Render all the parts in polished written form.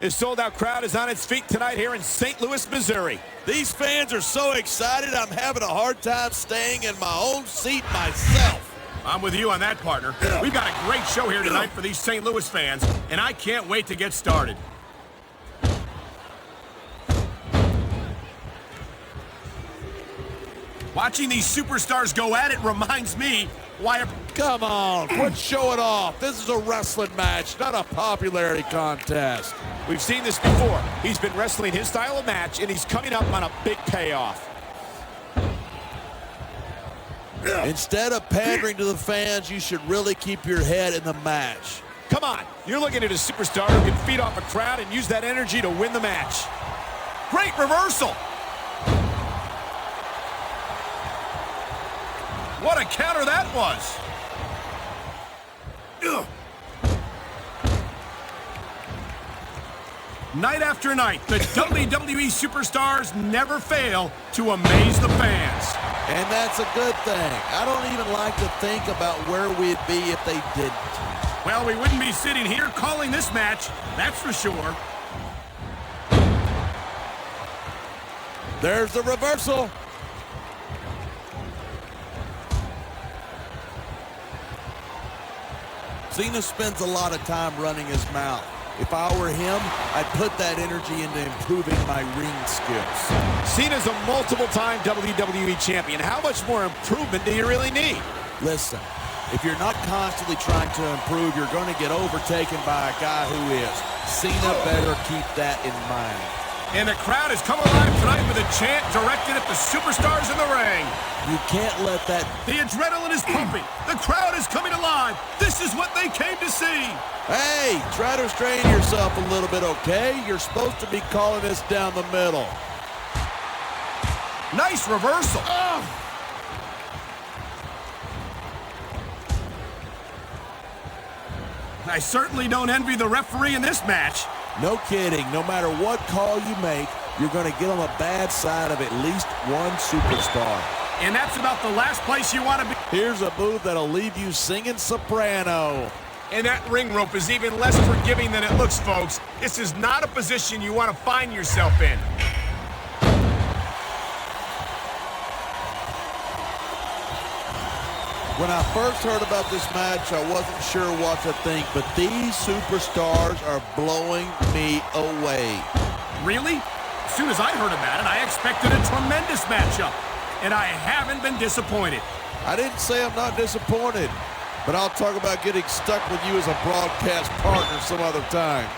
His sold-out crowd is on its feet tonight here in St. Louis, Missouri. These fans are so excited, I'm having a hard time staying in my own seat myself. I'm with you on that, partner. We've got a great show here tonight for these St. Louis fans, and I can't wait to get started. Watching these superstars go at it reminds me why a... Come on, quit showing off. This is a wrestling match, not a popularity contest. We've seen this before. He's been wrestling his style of match, and he's coming up on a big payoff. Instead of pandering to the fans, you should really keep your head in the match. Come on, you're looking at a superstar who can feed off a crowd and use that energy to win the match. Great reversal! What a counter that was! Ugh. Night after night, the WWE superstars never fail to amaze the fans. And that's a good thing. I don't even like to think about where we'd be if they didn't. Well, we wouldn't be sitting here calling this match, that's for sure. There's the reversal. Cena spends a lot of time running his mouth. If I were him, I'd put that energy into improving my ring skills. Cena's a multiple-time WWE champion. How much more improvement do you really need? Listen, if you're not constantly trying to improve, you're going to get overtaken by a guy who is. Cena better keep that in mind. And the crowd has come alive tonight with a chant directed at the superstars in the ring. You can't let that... The adrenaline is pumping. The crowd is coming alive. This is what they came to see. Hey, try to restrain yourself a little bit, okay? You're supposed to be calling this down the middle. Nice reversal. I certainly don't envy the referee in this match. No kidding. No matter what call you make, you're going to get on the bad side of at least one superstar. And that's about the last place you want to be. Here's a move that'll leave you singing soprano. And that ring rope is even less forgiving than it looks, folks. This is not a position you want to find yourself in. When I first heard about this match, I wasn't sure what to think, but these superstars are blowing me away. Really? As soon as I heard about it, I expected a tremendous matchup, and I haven't been disappointed. I didn't say I'm not disappointed, but I'll talk about getting stuck with you as a broadcast partner some other time.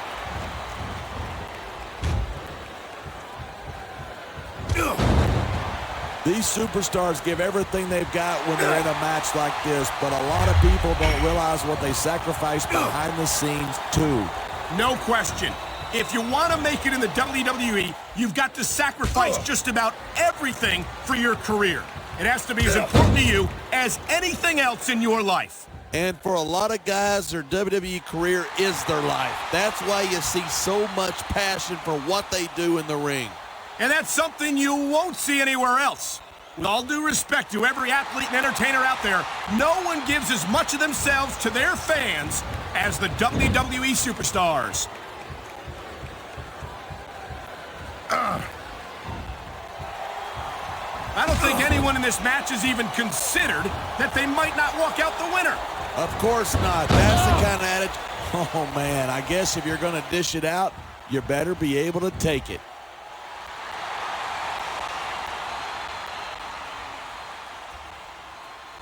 These superstars give everything they've got when they're in a match like this, but a lot of people don't realize what they sacrifice behind the scenes, too. No question. If you want to make it in the WWE, you've got to sacrifice just about everything for your career. It has to be as important to you as anything else in your life. And for a lot of guys, their WWE career is their life. That's why you see so much passion for what they do in the ring. And that's something you won't see anywhere else. With all due respect to every athlete and entertainer out there, no one gives as much of themselves to their fans as the WWE superstars. I don't think anyone in this match has even considered that they might not walk out the winner. Of course not. That's the kind of attitude. Oh, man, I guess if you're going to dish it out, you better be able to take it.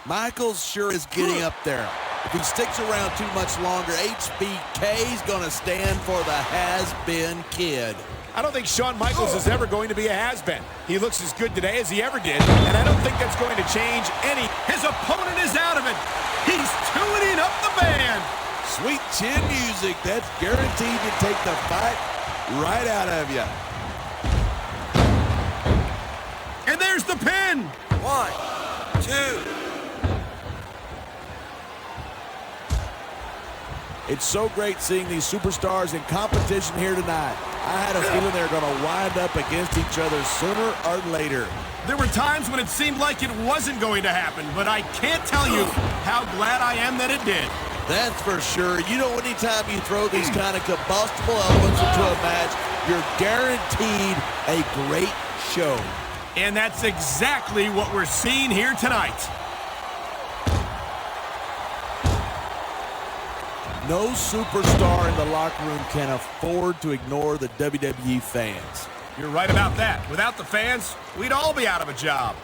Michaels sure is getting up there. If he sticks around too much longer, HBK's going to stand for the has-been kid. I don't think Shawn Michaels is ever going to be a has-been. He looks as good today as he ever did, and I don't think that's going to change any. His opponent is out of it. He's tuning up the band. Sweet chin music. That's guaranteed to take the fight right out of you. And there's the pin. 1, 2. It's so great seeing these superstars in competition here tonight. I had a feeling they were going to wind up against each other sooner or later. There were times when it seemed like it wasn't going to happen, but I can't tell you how glad I am that it did. That's for sure. You know, anytime you throw these kind of combustible elements into a match, you're guaranteed a great show. And that's exactly what we're seeing here tonight. No superstar in the locker room can afford to ignore the WWE fans. You're right about that. Without the fans, we'd all be out of a job.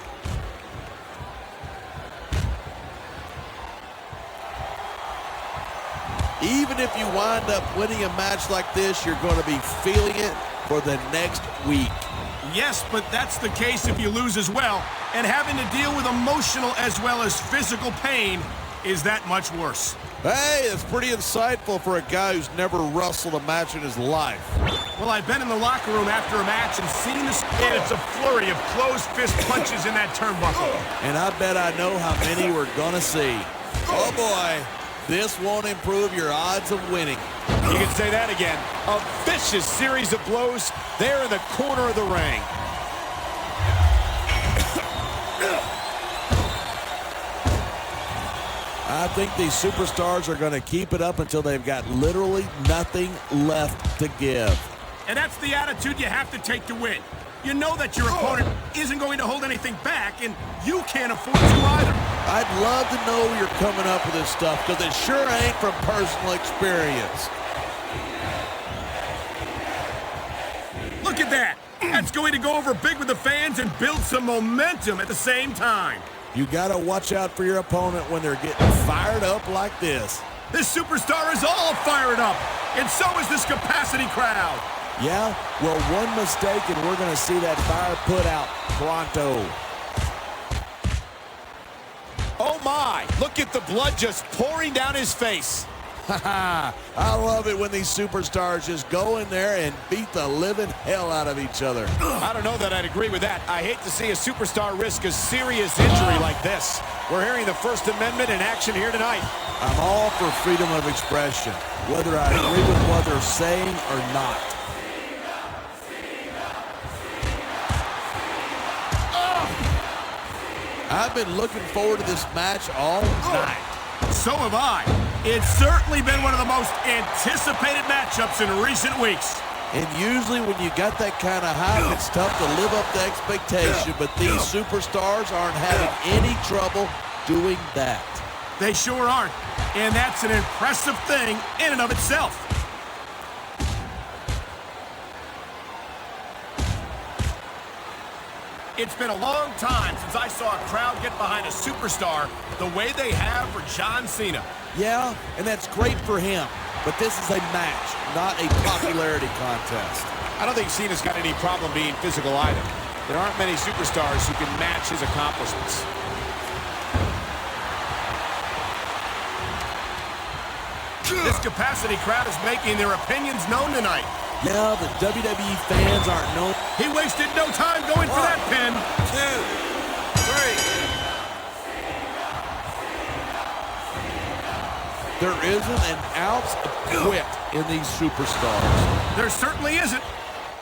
Even if you wind up winning a match like this, you're going to be feeling it for the next week. Yes, but that's the case if you lose as well. And having to deal with emotional as well as physical pain is that much worse. Hey, it's pretty insightful for a guy who's never wrestled a match in his life. Well, I've been in the locker room after a match and seen this, and it's a flurry of closed fist punches in that turnbuckle. And I bet I know how many we're going to see. Oh, boy. This won't improve your odds of winning. You can say that again. A vicious series of blows there in the corner of the ring. I think these superstars are going to keep it up until they've got literally nothing left to give. And that's the attitude you have to take to win. You know that your opponent isn't going to hold anything back, and you can't afford to either. I'd love to know you're coming up with this stuff, because it sure ain't from personal experience. Look at that. That's going to go over big with the fans and build some momentum at the same time. You got to watch out for your opponent when they're getting fired up like this. This superstar is all fired up, and so is this capacity crowd. Yeah? Well, one mistake and we're going to see that fire put out pronto. Oh, my. Look at the blood just pouring down his face. I love it when these superstars just go in there and beat the living hell out of each other. I don't know that I'd agree with that. I hate to see a superstar risk a serious injury like this. We're hearing the First Amendment in action here tonight. I'm all for freedom of expression, whether I agree with what they're saying or not. I've been looking forward to this match all night. So have I. It's certainly been one of the most anticipated matchups in recent weeks. And usually when you got that kind of hype, it's tough to live up to expectation, but these superstars aren't having any trouble doing that. They sure aren't, and that's an impressive thing in and of itself. It's been a long time since I saw a crowd get behind a superstar the way they have for John Cena. Yeah, and that's great for him, but this is a match, not a popularity contest. I don't think Cena's got any problem being physical either. There aren't many superstars who can match his accomplishments. This capacity crowd is making their opinions known tonight. Yeah, the WWE fans aren't known. He wasted no time going for that pin. 2, 3. There isn't an ounce of quit in these superstars. There certainly isn't.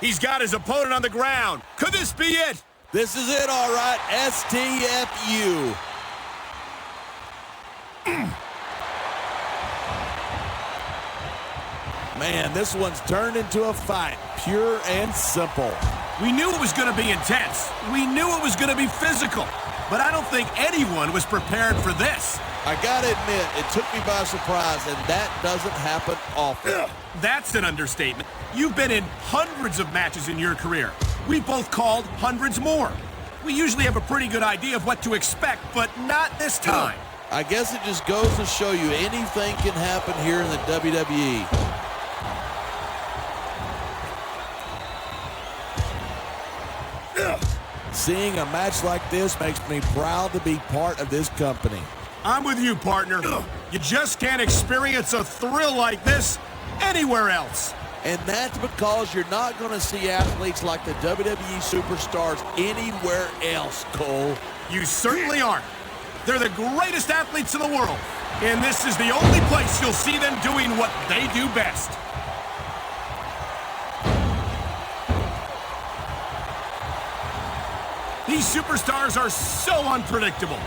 He's got his opponent on the ground. Could this be it? This is it, all right. STFU. Man, this one's turned into a fight, pure and simple. We knew it was going to be intense. We knew it was going to be physical. But I don't think anyone was prepared for this. I gotta admit, it took me by surprise, and that doesn't happen often. That's an understatement. You've been in hundreds of matches in your career. We both called hundreds more. We usually have a pretty good idea of what to expect, but not this time. I guess it just goes to show you anything can happen here in the WWE. Seeing a match like this makes me proud to be part of this company. I'm with you, partner. You just can't experience a thrill like this anywhere else. And that's because you're not going to see athletes like the WWE superstars anywhere else, Cole. You certainly aren't. They're the greatest athletes in the world. And this is the only place you'll see them doing what they do best. These superstars are so unpredictable.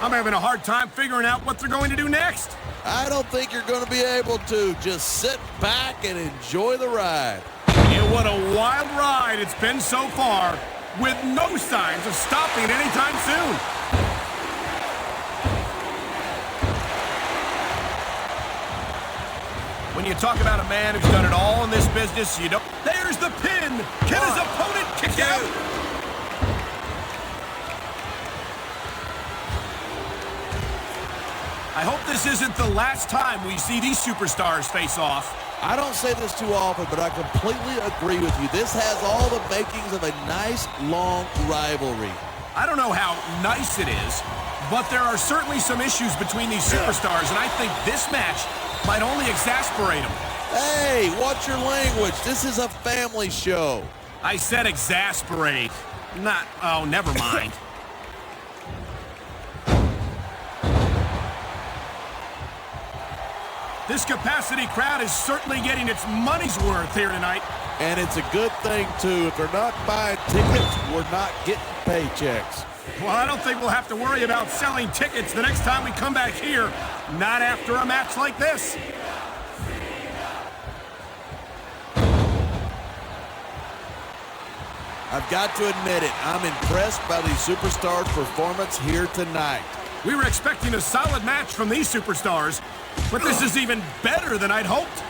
I'm having a hard time figuring out what they're going to do next. I don't think you're going to be able to. Just sit back and enjoy the ride. And what a wild ride it's been so far, with no signs of stopping anytime soon. When you talk about a man who's done it all in this business, you don't... There's the pin! Can his opponent kick out? I hope this isn't the last time we see these superstars face off. I don't say this too often, but I completely agree with you. This has all the makings of a nice, long rivalry. I don't know how nice it is, but there are certainly some issues between these superstars, and I think this match might only exasperate them. Hey, watch your language. This is a family show. I said exasperate. Not... Oh, never mind. This capacity crowd is certainly getting its money's worth here tonight. And it's a good thing, too. If they're not buying tickets, we're not getting paychecks. Well, I don't think we'll have to worry about selling tickets the next time we come back here. Not after a match like this. I've got to admit it. I'm impressed by these superstars' performance here tonight. We were expecting a solid match from these superstars, but this is even better than I'd hoped.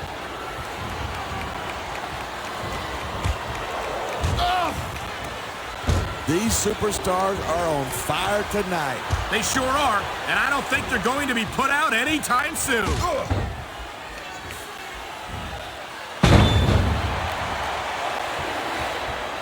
These superstars are on fire tonight. They sure are, and I don't think they're going to be put out anytime soon.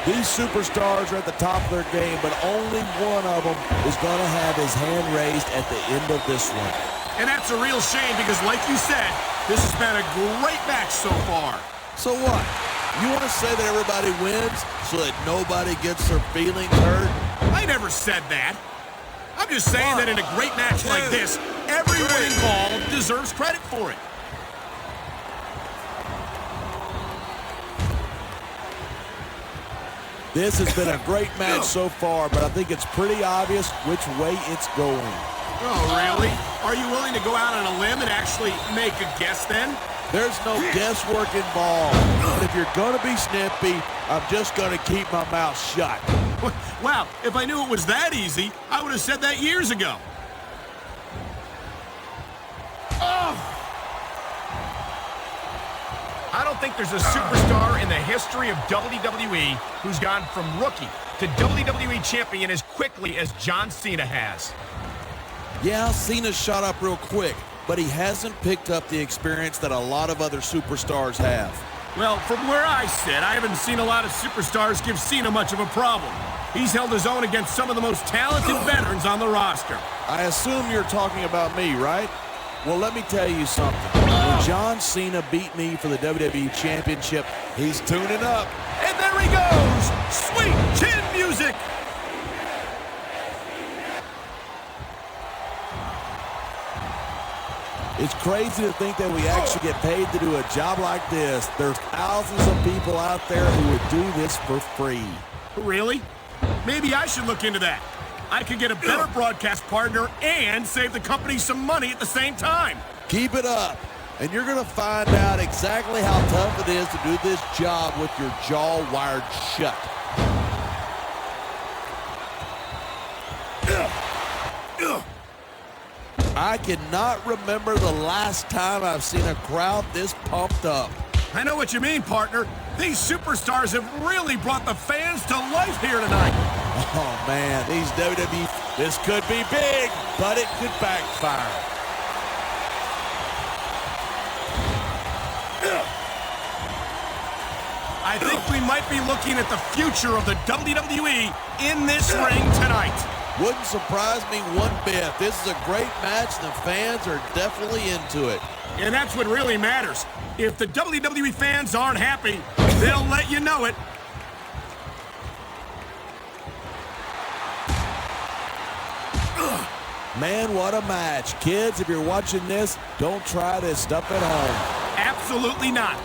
These superstars are at the top of their game, but only one of them is going to have his hand raised at the end of this one. And that's a real shame because, like you said, this has been a great match so far. So what? You want to say that everybody wins so that nobody gets their feelings hurt? I never said that. I'm just saying that in a great match like this, everyone involved deserves credit for it. This has been a great match so far, but I think it's pretty obvious which way it's going. Oh, really? Are you willing to go out on a limb and actually make a guess then? There's no guesswork involved. But if you're going to be snippy, I'm just going to keep my mouth shut. Wow, if I knew it was that easy, I would have said that years ago. I don't think there's a superstar in the history of WWE who's gone from rookie to WWE champion as quickly as John Cena has. Yeah, Cena shot up real quick, but he hasn't picked up the experience that a lot of other superstars have. Well, from where I sit, I haven't seen a lot of superstars give Cena much of a problem. He's held his own against some of the most talented veterans on the roster. I assume you're talking about me, right? Well, let me tell you something. When John Cena beat me for the WWE Championship, he's tuning up. And there he goes! Sweet chin music! It's crazy to think that we actually get paid to do a job like this. There's thousands of people out there who would do this for free. Really? Maybe I should look into that. I could get a better broadcast partner and save the company some money at the same time. Keep it up, and you're going to find out exactly how tough it is to do this job with your jaw wired shut. I cannot remember the last time I've seen a crowd this pumped up. I know what you mean, partner. These superstars have really brought the fans to life here tonight. Oh, man, these WWE, this could be big, but it could backfire. I think we might be looking at the future of the WWE in this ring tonight. Wouldn't surprise me one bit. This is a great match, and the fans are definitely into it. And that's what really matters. If the WWE fans aren't happy, they'll let you know it. Man, what a match. Kids, if you're watching this, don't try this stuff at home. Absolutely not.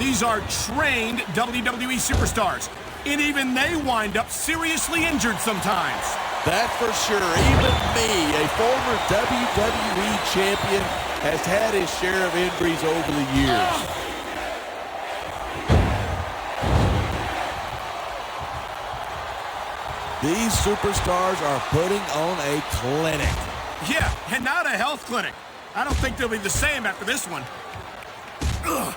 These are trained WWE superstars, and even they wind up seriously injured sometimes. That's for sure. Even me, a former WWE champion, has had his share of injuries over the years. These superstars are putting on a clinic. Yeah, and not a health clinic. I don't think they'll be the same after this one. Ugh.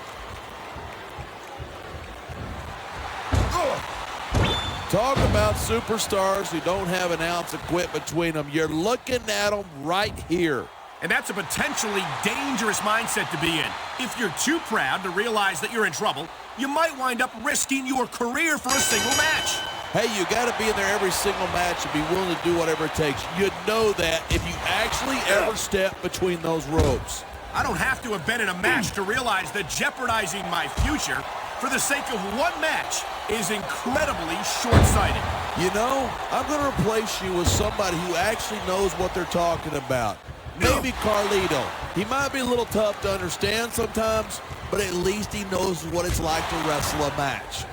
Talk about superstars who don't have an ounce of quit between them. You're looking at them right here. And that's a potentially dangerous mindset to be in. If you're too proud to realize that you're in trouble, you might wind up risking your career for a single match. Hey, you got to be in there every single match and be willing to do whatever it takes. You know that if you actually ever step between those ropes. I don't have to have been in a match to realize that jeopardizing my future for the sake of one match is incredibly short-sighted. You know, I'm going to replace you with somebody who actually knows what they're talking about. Maybe Carlito. He might be a little tough to understand sometimes, but at least he knows what it's like to wrestle a match.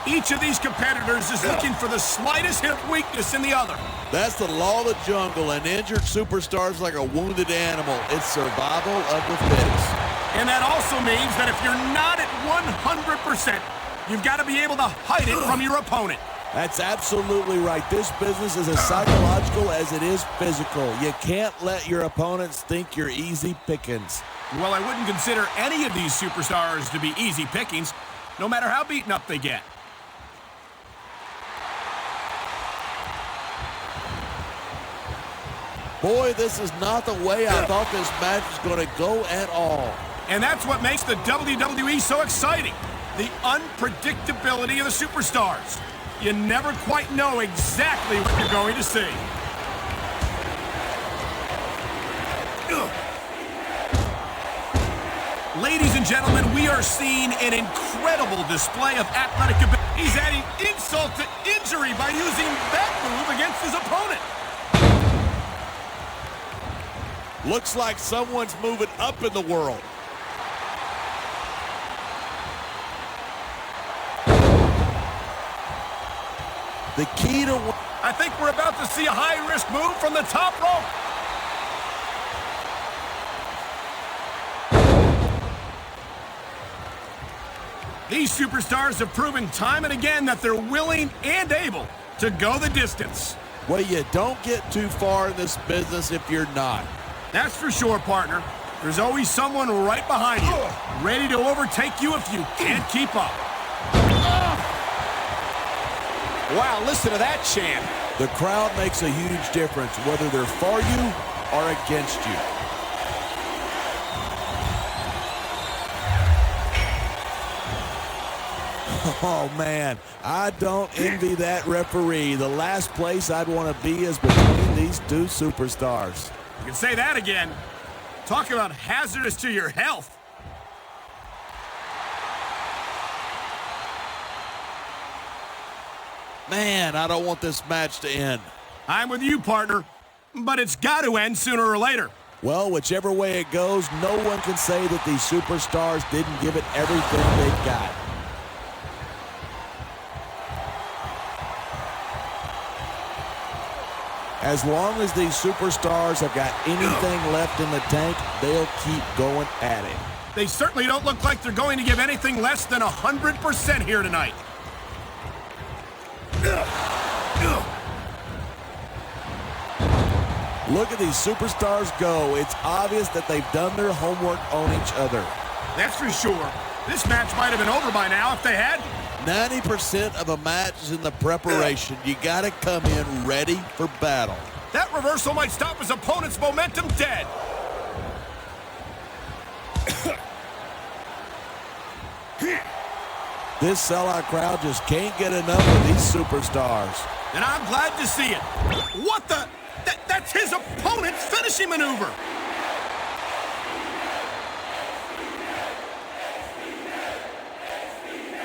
Each of these competitors is looking for the slightest hip weakness in the other. That's the law of the jungle. An injured superstar is like a wounded animal. It's survival of the fittest. And that also means that if you're not at 100%, you've got to be able to hide it from your opponent. That's absolutely right. This business is as psychological as it is physical. You can't let your opponents think you're easy pickings. Well, I wouldn't consider any of these superstars to be easy pickings, no matter how beaten up they get. Boy, this is not the way I thought this match was going to go at all. And that's what makes the WWE so exciting. The unpredictability of the superstars. You never quite know exactly what you're going to see. Ladies and gentlemen, we are seeing an incredible display of athletic ability. He's adding insult to injury by using that move against his opponent. Looks like someone's moving up in the world. The key to... I think we're about to see a high-risk move from the top rope. These superstars have proven time and again that they're willing and able to go the distance. Well, you don't get too far in this business if you're not. That's for sure, partner. There's always someone right behind you, ready to overtake you if you can't keep up. Wow, listen to that chant. The crowd makes a huge difference, whether they're for you or against you. Oh, man, I don't envy that referee. The last place I'd want to be is between these two superstars. You can say that again. Talk about hazardous to your health. Man, I don't want this match to end. I'm with you, partner, but it's got to end sooner or later. Well, whichever way it goes, no one can say that these superstars didn't give it everything they've got. As long as these superstars have got anything left in the tank, they'll keep going at it. They certainly don't look like they're going to give anything less than 100% here tonight. Look at these superstars go. It's obvious that they've done their homework on each other. That's for sure. This match might have been over by now if they had. 90% of a match is in the preparation. You got to come in ready for battle. That reversal might stop his opponent's momentum dead. This sellout crowd just can't get enough of these superstars. And I'm glad to see it. What the? That's his opponent's finishing maneuver.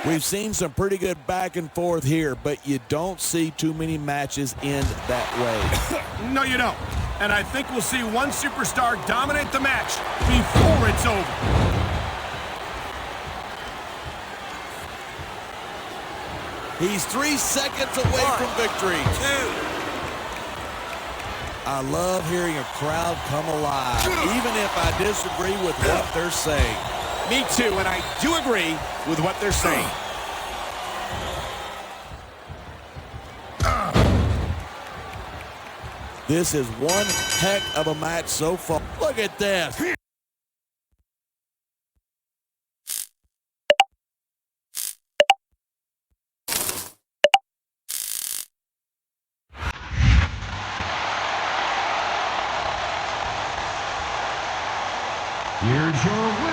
We've seen some pretty good back and forth here, but you don't see too many matches end that way. No, you don't. And I think we'll see one superstar dominate the match before it's over. He's 3 seconds away from victory. 2. I love hearing a crowd come alive, even if I disagree with what they're saying. Me too, and I do agree with what they're saying. This is one heck of a match so far. Look at this. Here's your winner.